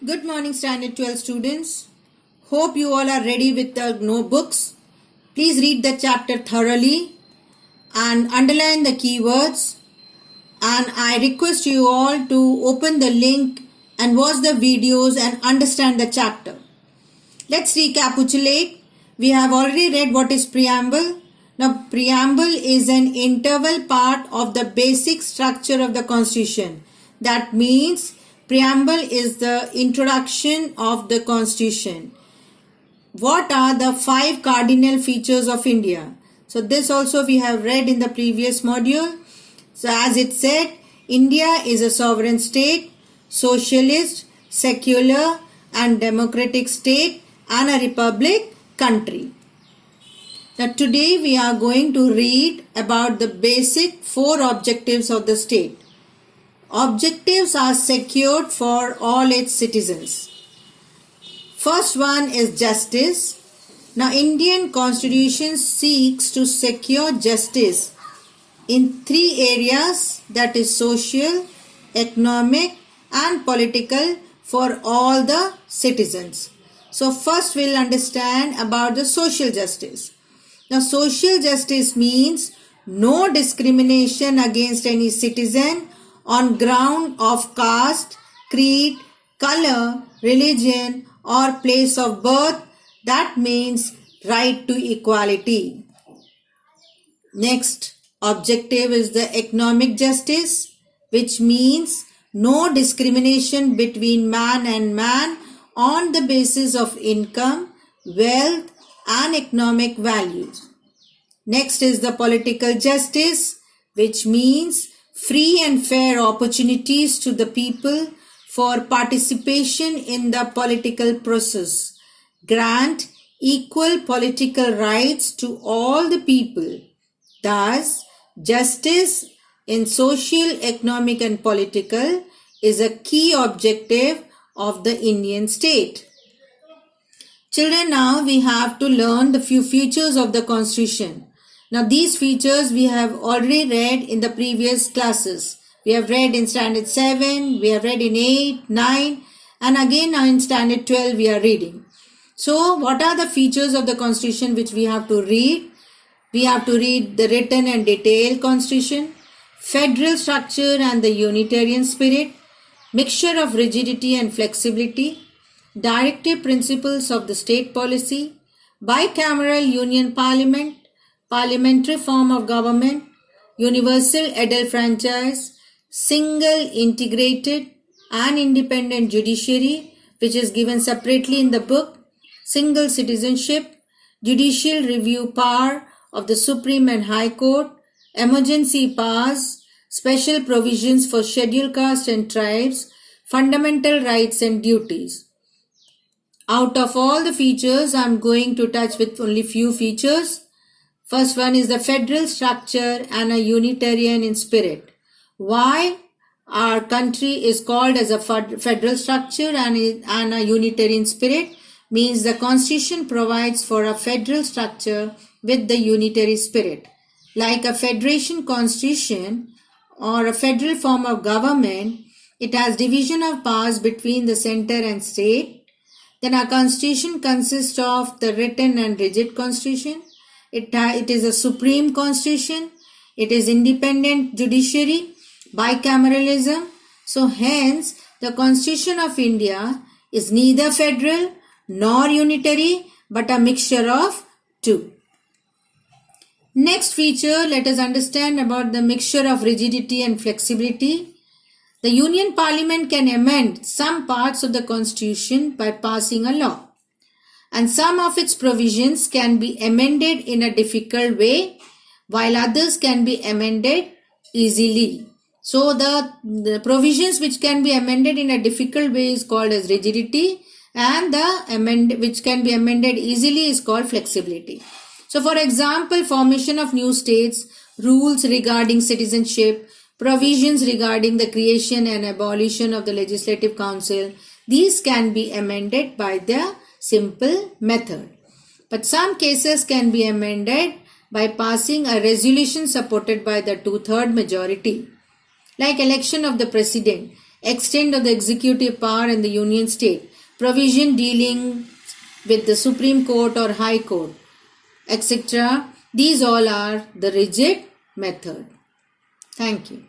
Good morning, Standard 12 students. Hope you all are ready with the notebooks. Please read the chapter thoroughly and underline the keywords. And I request you all to open the link and watch the videos and understand the chapter. Let's recapitulate. We have already read what is preamble. Now, preamble is an interval part of the basic structure of the Constitution. That means preamble is the introduction of the Constitution. What are the 5 cardinal features of India? So this also we have read in the previous module. So as it said, India is a sovereign state, socialist, secular and democratic state and a republic country. Now today we are going to read about the basic 4 objectives of the state. Objectives are secured for all its citizens. First one is justice. Now Indian Constitution seeks to secure justice in 3 areas, that is social, economic and political, for all the citizens. So first we'll understand about the social justice. Now social justice means no discrimination against any citizen on ground of caste, creed, color, religion or place of birth. That means right to equality. Next objective is the economic justice, which means no discrimination between man and man on the basis of income, wealth and economic values. Next is the political justice, which means free and fair opportunities to the people for participation in the political process. Grant equal political rights to all the people. Thus, justice in social, economic and political is a key objective of the Indian state. Children, now we have to learn the few features of the Constitution. Now these features we have already read in the previous classes. We have read in Standard 7, we have read in 8, 9 and again now in Standard 12 we are reading. So what are the features of the Constitution which we have to read? We have to read the written and detailed Constitution, federal structure and the Unitarian spirit, mixture of rigidity and flexibility, directive principles of the state policy, bicameral union parliament, parliamentary form of government, universal adult franchise, single integrated and independent judiciary, which is given separately in the book, single citizenship, judicial review power of the Supreme and High Court, emergency powers, special provisions for scheduled castes and tribes, fundamental rights and duties. Out of all the features, I am going to touch with only few features. First one is the federal structure and a Unitarian in spirit. Why our country is called as a federal structure and a Unitarian spirit means the Constitution provides for a federal structure with the unitary spirit. Like a federation constitution or a federal form of government, it has division of powers between the center and state. Then our Constitution consists of the written and rigid Constitution. It is a supreme constitution. It is independent judiciary, bicameralism. So hence the Constitution of India is neither federal nor unitary but a mixture of two. Next feature, let us understand about the mixture of rigidity and flexibility. The Union Parliament can amend some parts of the Constitution by passing a law, and some of its provisions can be amended in a difficult way, while others can be amended easily. So the provisions which can be amended in a difficult way is called as rigidity, and the which can be amended easily is called flexibility. So for example, formation of new states, rules regarding citizenship, provisions regarding the creation and abolition of the Legislative Council, these can be amended by the simple method. But some cases can be amended by passing a resolution supported by the 2/3 majority. Like election of the president, extent of the executive power in the union state, provision dealing with the Supreme Court or High Court, etc. These all are the rigid method. Thank you.